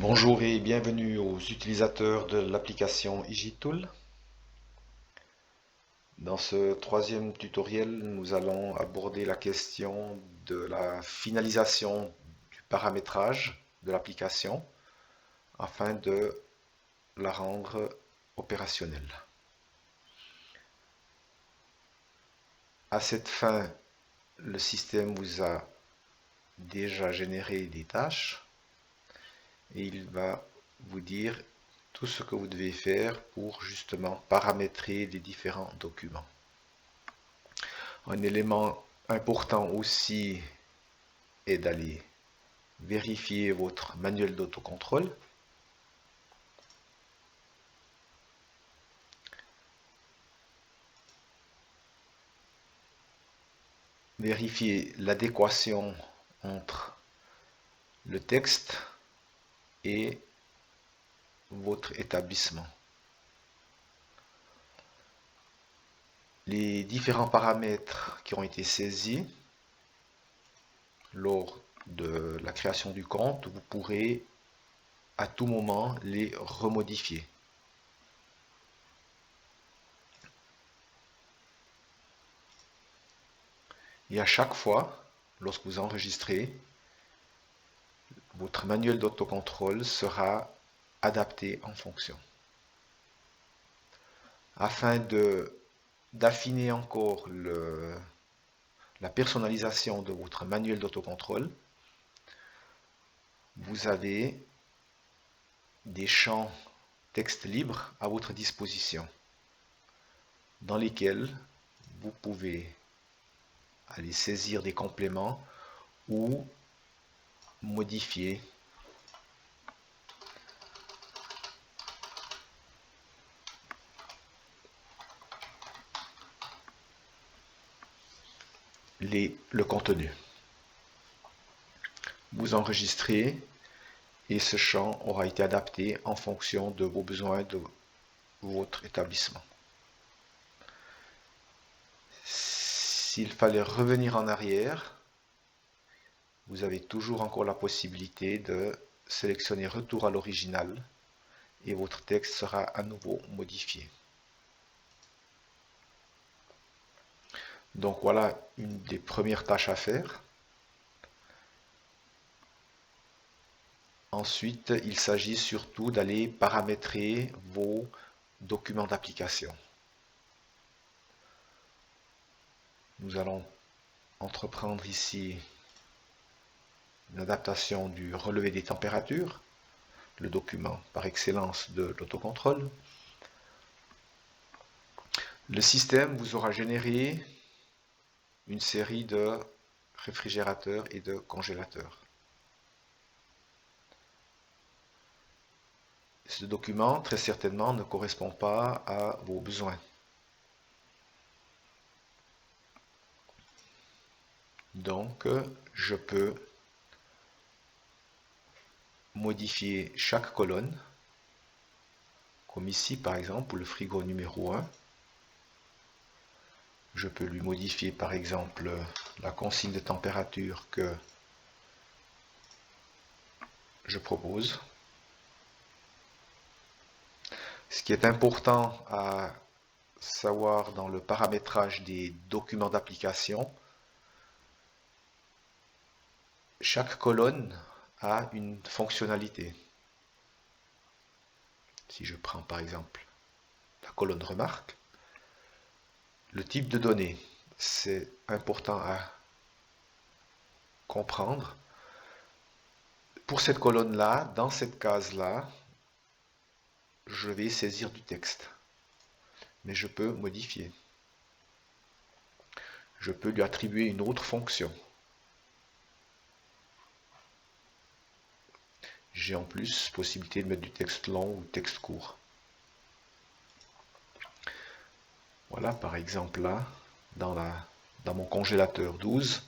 Bonjour et bienvenue aux utilisateurs de l'application EasyTool. Dans ce troisième tutoriel, nous allons aborder la question de la finalisation du paramétrage de l'application afin de la rendre opérationnelle. À cette fin, le système vous a déjà généré des tâches et il va vous dire tout ce que vous devez faire pour justement paramétrer les différents documents. Un élément important aussi est d'aller vérifier votre manuel d'autocontrôle. Vérifier l'adéquation entre le texte et votre établissement. Les différents paramètres qui ont été saisis lors de la création du compte, vous pourrez à tout moment les remodifier. Et à chaque fois, lorsque vous enregistrez, votre manuel d'autocontrôle sera adapté en fonction. Afin d'affiner encore la personnalisation de votre manuel d'autocontrôle, vous avez des champs texte libre à votre disposition dans lesquels vous pouvez aller saisir des compléments ou modifier le contenu. Vous enregistrez et ce champ aura été adapté en fonction de vos besoins de votre établissement. S'il fallait revenir en arrière, vous avez toujours encore la possibilité de sélectionner Retour à l'original et votre texte sera à nouveau modifié. Donc voilà une des premières tâches à faire. Ensuite, il s'agit surtout d'aller paramétrer vos documents d'application. Nous allons entreprendre ici une adaptation du relevé des températures, le document par excellence de l'autocontrôle. Le système vous aura généré une série de réfrigérateurs et de congélateurs. Ce document, très certainement, ne correspond pas à vos besoins. Donc, je peux modifier chaque colonne, comme ici par exemple pour le frigo numéro 1. Je peux lui modifier par exemple la consigne de température que je propose. Ce qui est important à savoir dans le paramétrage des documents d'application, chaque colonne a une fonctionnalité. Si je prends par exemple la colonne remarque, le type de données, c'est important à comprendre. Pour cette colonne-là, dans cette case-là, je vais saisir du texte. Mais je peux modifier. Je peux lui attribuer une autre fonction. J'ai en plus possibilité de mettre du texte long ou texte court. Voilà, par exemple là, dans mon congélateur 12,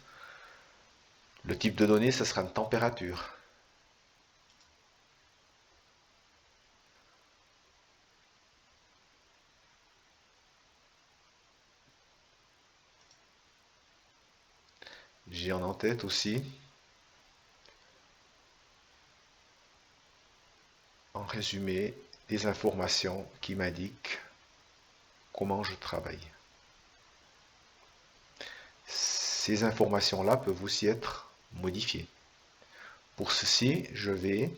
le type de données, ce sera une température. J'ai en tête aussi en résumé, des informations qui m'indiquent comment je travaille. Ces informations-là peuvent aussi être modifiées. Pour ceci, je vais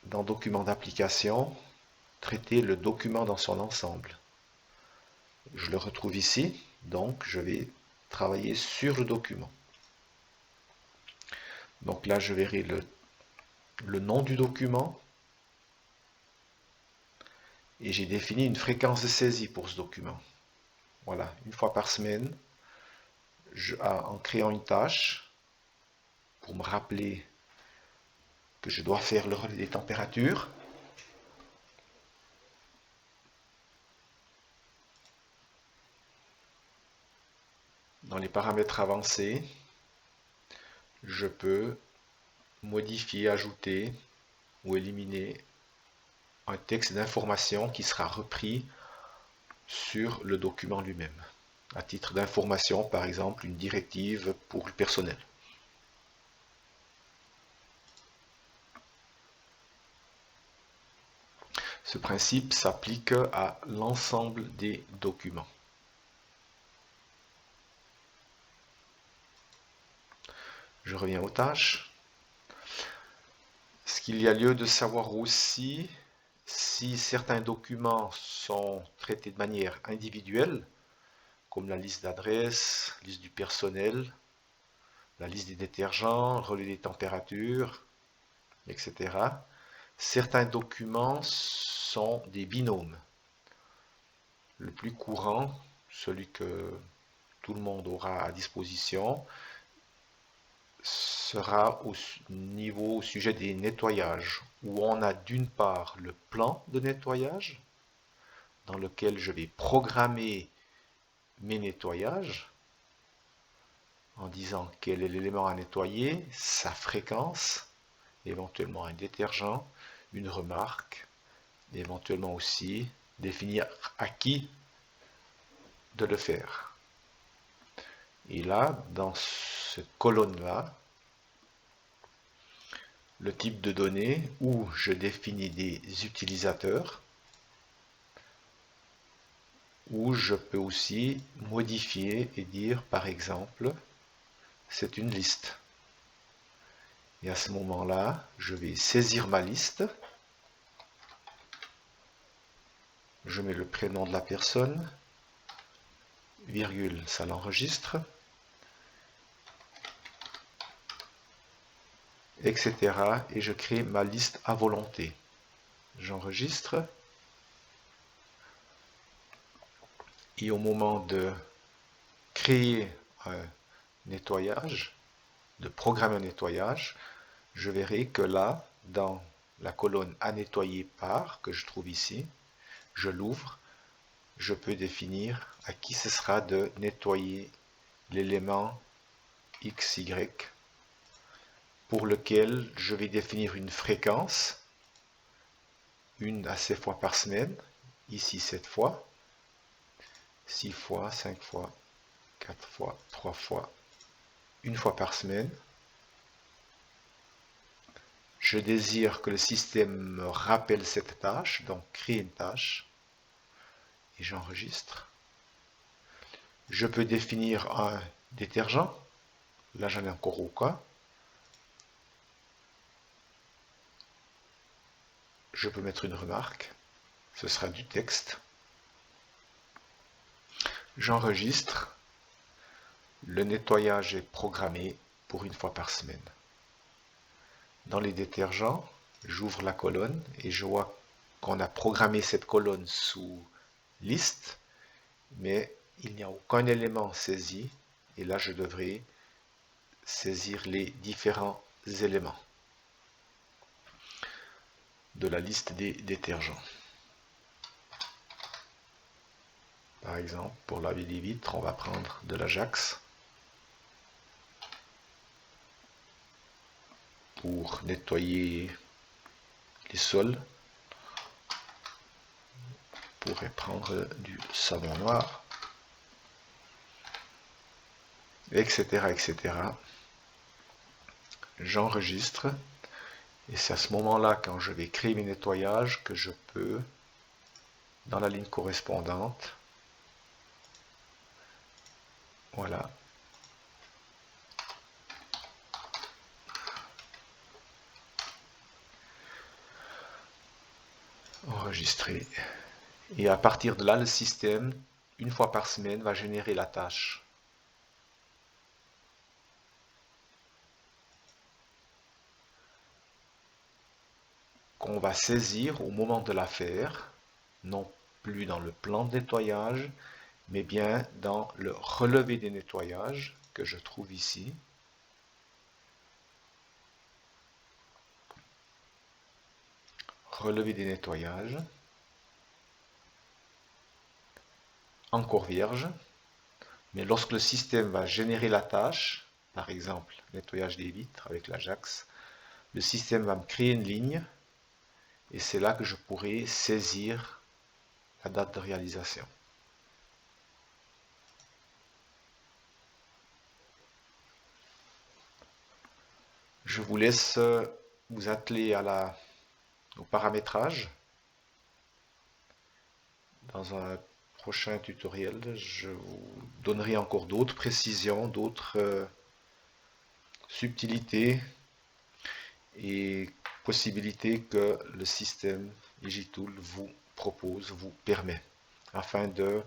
dans Document d'application, traiter le document dans son ensemble. Je le retrouve ici, donc je vais travailler sur le document. Donc là, je verrai le nom du document et j'ai défini une fréquence de saisie pour ce document. Voilà, une fois par semaine, en créant une tâche pour me rappeler que je dois faire le relais des températures. Dans les paramètres avancés, je peux modifier, ajouter ou éliminer un texte d'information qui sera repris sur le document lui-même. À titre d'information, par exemple, une directive pour le personnel. Ce principe s'applique à l'ensemble des documents. Je reviens aux tâches. Ce qu'il y a lieu de savoir aussi, si certains documents sont traités de manière individuelle, comme la liste d'adresses, liste du personnel, la liste des détergents, le relais des températures, etc. Certains documents sont des binômes. Le plus courant, celui que tout le monde aura à disposition, sera au sujet des nettoyages, où on a d'une part le plan de nettoyage, dans lequel je vais programmer mes nettoyages, en disant quel est l'élément à nettoyer, sa fréquence, éventuellement un détergent, une remarque, éventuellement aussi définir à qui de le faire. Et là, dans cette colonne-là, le type de données où je définis des utilisateurs, où je peux aussi modifier et dire, par exemple, c'est une liste. Et à ce moment-là, je vais saisir ma liste. Je mets le prénom de la personne, virgule, ça l'enregistre, etc. Et je crée ma liste à volonté. J'enregistre. Et au moment de créer un nettoyage, de programmer un nettoyage, je verrai que là, dans la colonne à nettoyer par, que je trouve ici, je l'ouvre, je peux définir à qui ce sera de nettoyer l'élément XY pour lequel je vais définir une fréquence, 1 à 7 fois par semaine, ici 7 fois, 6 fois, 5 fois, 4 fois, 3 fois, 1 fois par semaine. Je désire que le système me rappelle cette tâche, donc créer une tâche, et j'enregistre. Je peux définir un détergent, là j'en ai encore au cas. Je peux mettre une remarque, ce sera du texte. J'enregistre, le nettoyage est programmé pour 1 fois par semaine. Dans les détergents, j'ouvre la colonne et je vois qu'on a programmé cette colonne sous liste, mais il n'y a aucun élément saisi, et là je devrais saisir les différents éléments de la liste des détergents. Par exemple, pour laver les vitres, on va prendre de l'Ajax. Pour nettoyer les sols, on pourrait prendre du savon noir, etc., etc. J'enregistre Et c'est à ce moment-là, quand je vais créer mes nettoyages, que je peux, dans la ligne correspondante, voilà, enregistrer. Et à partir de là, le système, une fois par semaine, va générer la tâche. Qu'on va saisir au moment de la faire, non plus dans le plan de nettoyage, mais bien dans le relevé des nettoyages que je trouve ici. Relevé des nettoyages. Encore vierge. Mais lorsque le système va générer la tâche, par exemple nettoyage des vitres avec l'Ajax, le système va me créer une ligne et c'est là que je pourrai saisir la date de réalisation. Je vous laisse vous atteler au paramétrage. Dans un prochain tutoriel, je vous donnerai encore d'autres précisions, d'autres subtilités et possibilités que le système Digitool vous propose, vous permet, afin de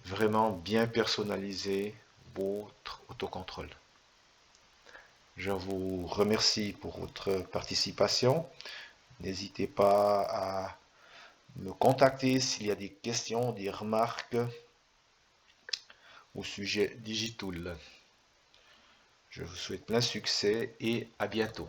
vraiment bien personnaliser votre autocontrôle. Je vous remercie pour votre participation. N'hésitez pas à me contacter s'il y a des questions, des remarques au sujet Digitool. Je vous souhaite plein succès et à bientôt.